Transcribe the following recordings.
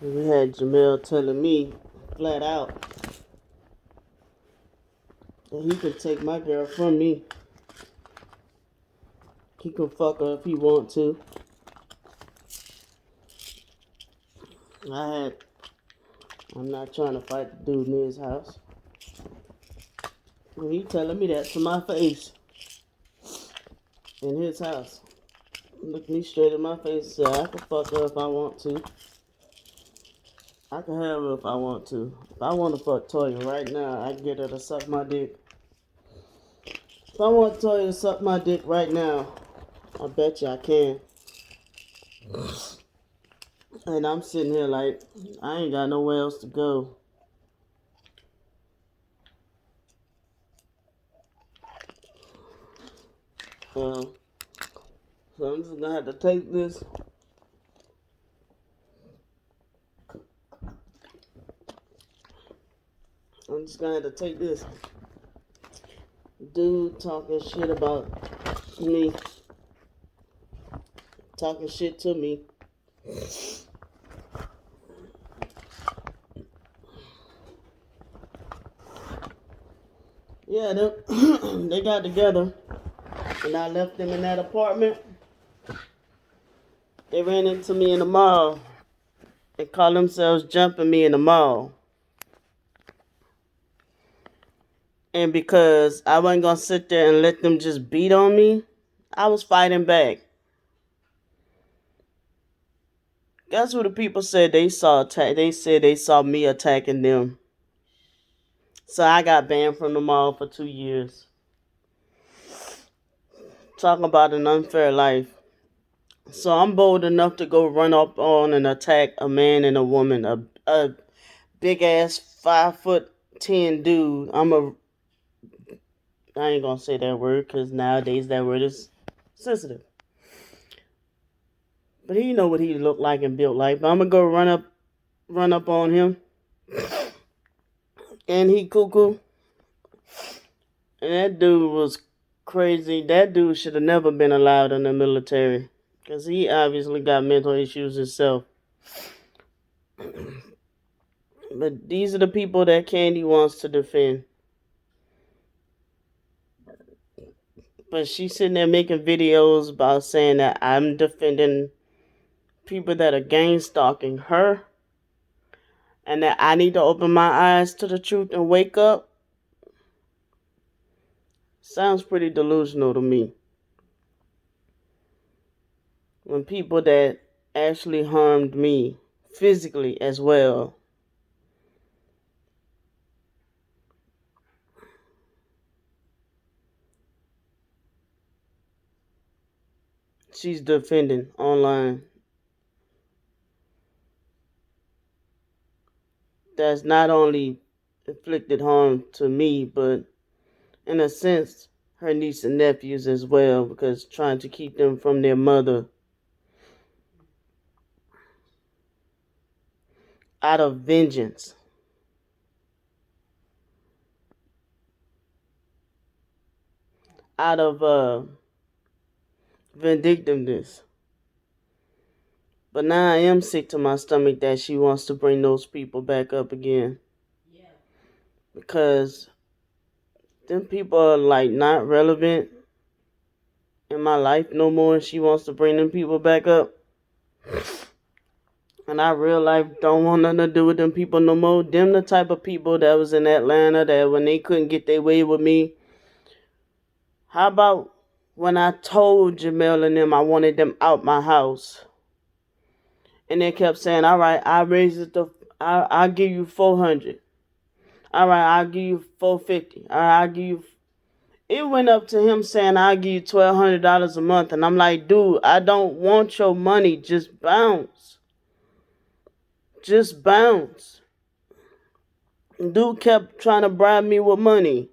We had Jamel telling me flat out that he could take my girl from me. He can fuck her if he want to. I'm not trying to fight the dude in his house. And he telling me that to my face in his house. Look me straight in my face and say I can fuck her if I want to. I can have her if I want to. If I want to fuck Toya right now, I can get her to suck my dick. If I want Toya to suck my dick right now, I bet you I can. And I'm sitting here like, I ain't got nowhere else to go. So I'm just gonna have to take this. I'm just gonna have to take this dude talking shit about me, talking shit to me. Yeah, they got together, and I left them in that apartment. They ran into me in the mall. They call themselves jumping me in the mall. And because I wasn't gonna sit there and let them just beat on me, I was fighting back. Guess who the people said they saw attack? They said they saw me attacking them. So I got banned from the mall for 2 years. Talking about an unfair life. So I'm bold enough to go run up on and attack a man and a woman, a big ass 5'10" dude. I ain't gonna say that word because nowadays that word is sensitive. But he know what he looked like and built like. But I'm gonna go run up on him. And he cuckoo. And that dude was crazy. That dude should have never been allowed in the military. Because he obviously got mental issues himself. But these are the people that Candy wants to defend. But she's sitting there making videos about saying that I'm defending people that are gang stalking her. And that I need to open my eyes to the truth and wake up. Sounds pretty delusional to me. When people that actually harmed me physically as well. She's defending online. That's not only inflicted harm to me, but in a sense, her niece and nephews as well, because trying to keep them from their mother out of vengeance. Out of vindictiveness. But now I am sick to my stomach that she wants to bring those people back up again. Yeah. Because them people are like not relevant in my life no more. She wants to bring them people back up. And I real life don't want nothing to do with them people no more. Them the type of people that was in Atlanta that when they couldn't get their way with me. How about when I told Jamel and them I wanted them out my house? And they kept saying, all right, I'll give you 400. All right, I'll give you 450. All right, I'll give you. It went up to him saying, I'll give you $1,200 a month. And I'm like, dude, I don't want your money. Just bounce. Just bounce. Dude kept trying to bribe me with money.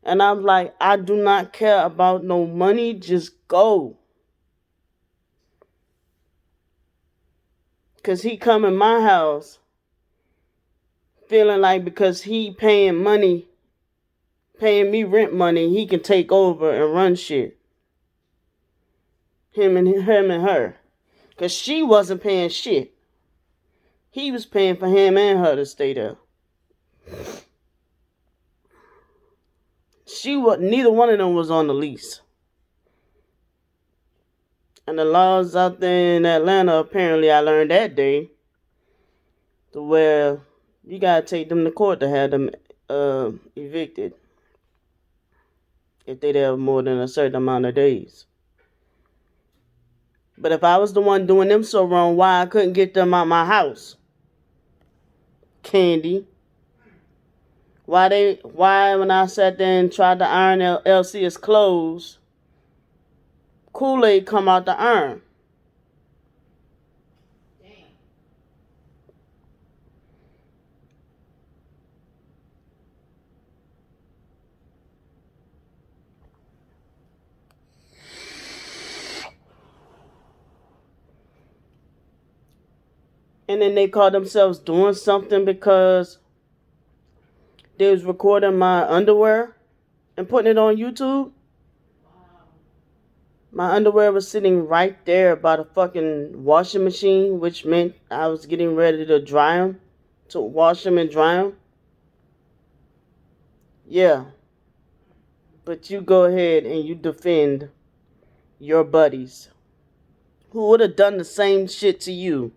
And I'm like, I do not care about no money. Just go. Because he come in my house feeling like because he paying me rent money, he can take over and run shit. Him and her. Because she wasn't paying shit. He was paying for him and her to stay there. Neither one of them was on the lease. And the laws out there in Atlanta, apparently I learned that day, to where you gotta take them to court to have them evicted if they there more than a certain amount of days. But if I was the one doing them so wrong, why I couldn't get them out my house? Candy. Why when I sat there and tried to iron Elsie's clothes, Kool-Aid come out the iron? Damn. And then they call themselves doing something because they was recording my underwear and putting it on YouTube. Wow. My underwear was sitting right there by the fucking washing machine, which meant I was getting ready to dry them, to wash them and dry them. Yeah. But you go ahead and you defend your buddies who would have done the same shit to you.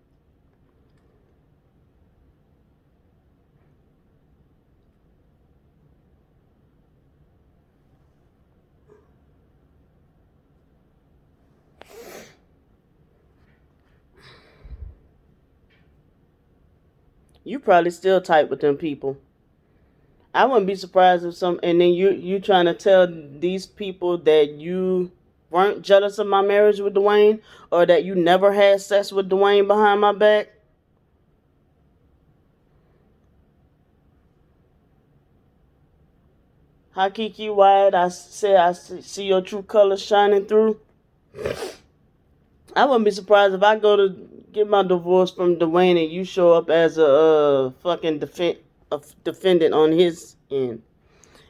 You probably still tight with them people. I wouldn't be surprised if and then you trying to tell these people that you weren't jealous of my marriage with Dwayne, or that you never had sex with Dwayne behind my back. Hakiki Wyatt, I said I see your true colors shining through. I wouldn't be surprised if I go to get my divorce from Dwayne and you show up as a fucking defendant on his end.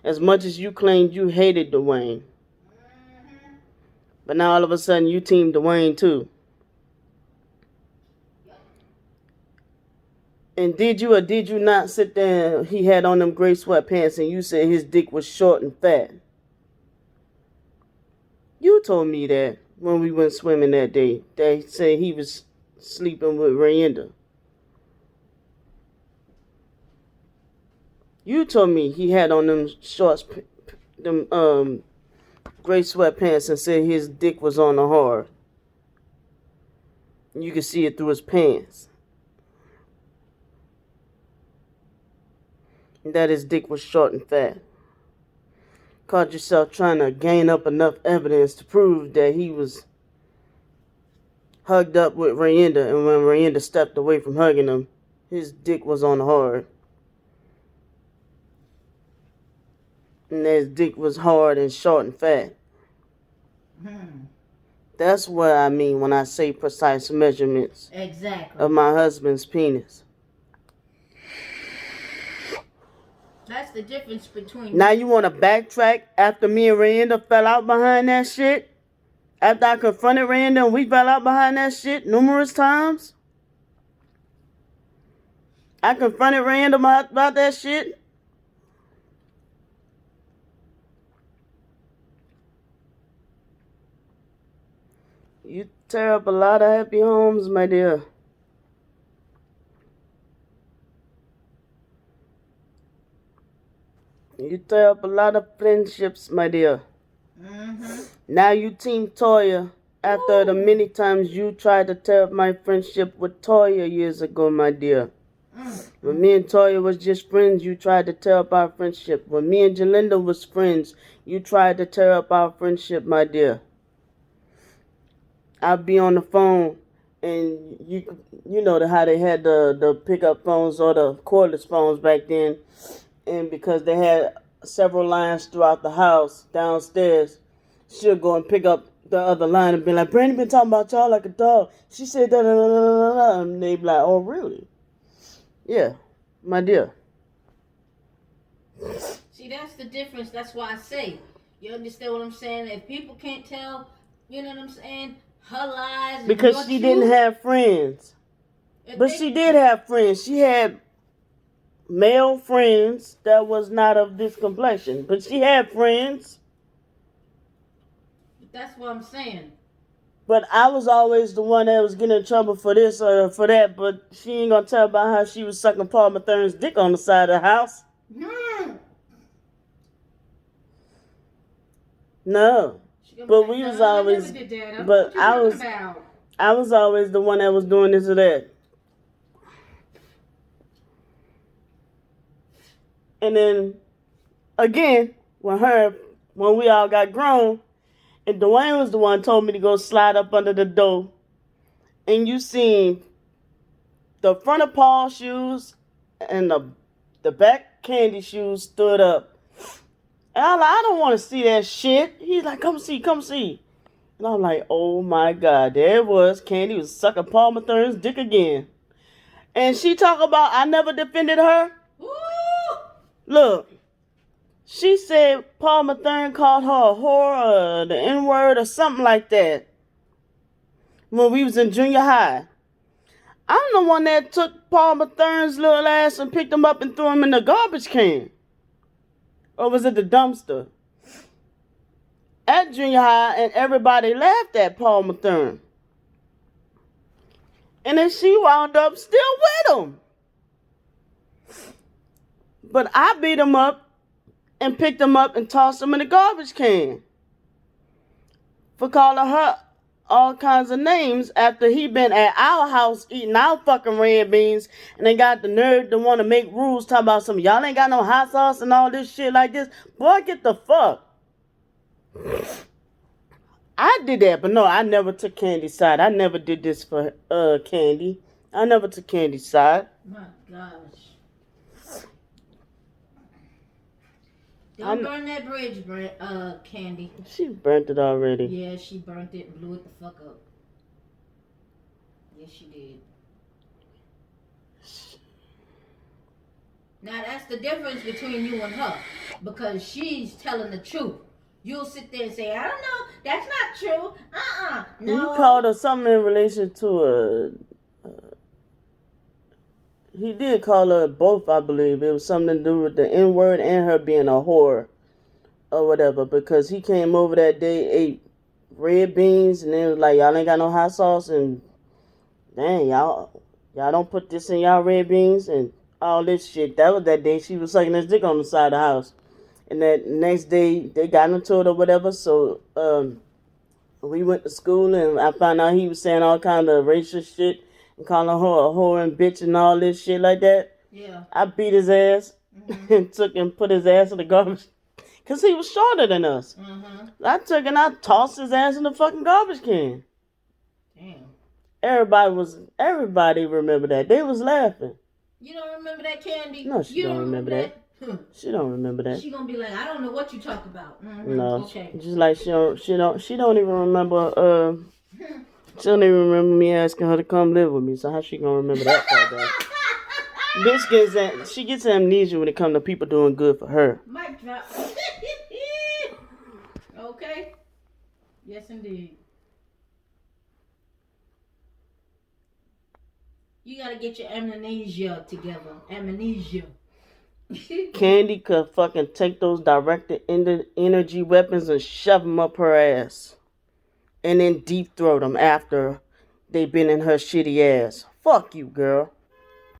As much as you claimed you hated Dwayne. But now all of a sudden you team Dwayne too. And did you or did you not sit there and he had on them gray sweatpants and you said his dick was short and fat? You told me that when we went swimming that day. They said he was sleeping with Rayenda. You told me he had on them shorts, them gray sweatpants, and said his dick was on the hard. You could see it through his pants. And that his dick was short and fat. Caught yourself trying to gain up enough evidence to prove that he was hugged up with Rayenda, and when Rayenda stepped away from hugging him, his dick was on the hard. And his dick was hard and short and fat. That's what I mean when I say precise measurements. Exactly. Of my husband's penis. That's the difference between... Now you want to backtrack after me and Rayenda fell out behind that shit? After I confronted Rayenda and we fell out behind that shit numerous times? I confronted Rayenda about that shit? You tear up a lot of happy homes, my dear. You tear up a lot of friendships, my dear. Now you team Toya after the many times you tried to tear up my friendship with Toya years ago, my dear. When me and Toya was just friends, you tried to tear up our friendship. When me and Jalinda was friends, you tried to tear up our friendship, my dear. I'd be on the phone, and you know how they had the pickup phones or the cordless phones back then, and because they had several lines throughout the house downstairs, she'll go and pick up the other line and be like, "Brandy been talking about y'all like a dog. She said da da da da da," and they be like, "Oh really?" Yeah, my dear. See, that's the difference. That's why I say, you understand what I'm saying? If people can't tell, you know what I'm saying, her lies. Because she didn't have friends. But she did have friends. She had male friends that was not of this complexion. But she had friends. That's what I'm saying. But I was always the one that was getting in trouble for this or for that. But she ain't gonna tell about how she was sucking Paul Mathern's dick on the side of the house. No. But we was always. But I was always the one that was doing this or that. And then again, when we all got grown, and Dwayne was the one told me to go slide up under the door, and you seen the front of Paul's shoes and the back Candy shoes stood up. And I'm like, I don't want to see that shit. He's like, come see, come see. And I'm like, oh my God, there it was. Candy was sucking Paul Mathern's dick again. And she talk about I never defended her. Woo! Look. She said Paul Mathern called her a whore or the N-word or something like that when we was in junior high. I'm the one that took Paul Mathern's little ass and picked him up and threw him in the garbage can. Or was it the dumpster? At junior high, and everybody laughed at Paul Mathern. And then she wound up still with him. But I beat him up and picked him up and tossed him in the garbage can for calling her all kinds of names after he been at our house eating our fucking red beans, and they got the nerve to want to make rules talking about some y'all ain't got no hot sauce and all this shit like this. Boy, get the fuck. I did that, but no, I never took Candy's side. I never did this for Candy. I never took Candy's side. My gosh. Don't burn that bridge, Candy. She burnt it already. Yeah, she burnt it and blew it the fuck up. Yes, she did. Now, that's the difference between you and her. Because she's telling the truth. You'll sit there and say, I don't know, that's not true. No. You called her something in relation to a... He did call her both, I believe. It was something to do with the N-word and her being a whore or whatever. Because he came over that day, ate red beans, and then was like, y'all ain't got no hot sauce, and dang, y'all don't put this in y'all red beans, and all this shit. That was that day she was sucking his dick on the side of the house. And that next day, they got into it or whatever, so we went to school, and I found out he was saying all kind of racist shit. And calling her a whore and bitch and all this shit like that. Yeah. I beat his ass and took and put his ass in the garbage. Because he was shorter than us. I took and I tossed his ass in the fucking garbage can. Damn. Everybody remember that. They was laughing. You don't remember that, Candy? No, she don't remember that. She don't remember that. She gonna be like, I don't know what you talk about. No. Okay. Just like she don't even remember she don't even remember me asking her to come live with me, so how she gonna remember that part, though? Bitch she gets amnesia when it comes to people doing good for her. Mic drop. Okay. Yes, indeed. You gotta get your amnesia together. Amnesia. Candy could fucking take those directed energy weapons and shove them up her ass. And then deep throat them after they been in her shitty ass. Fuck you, girl.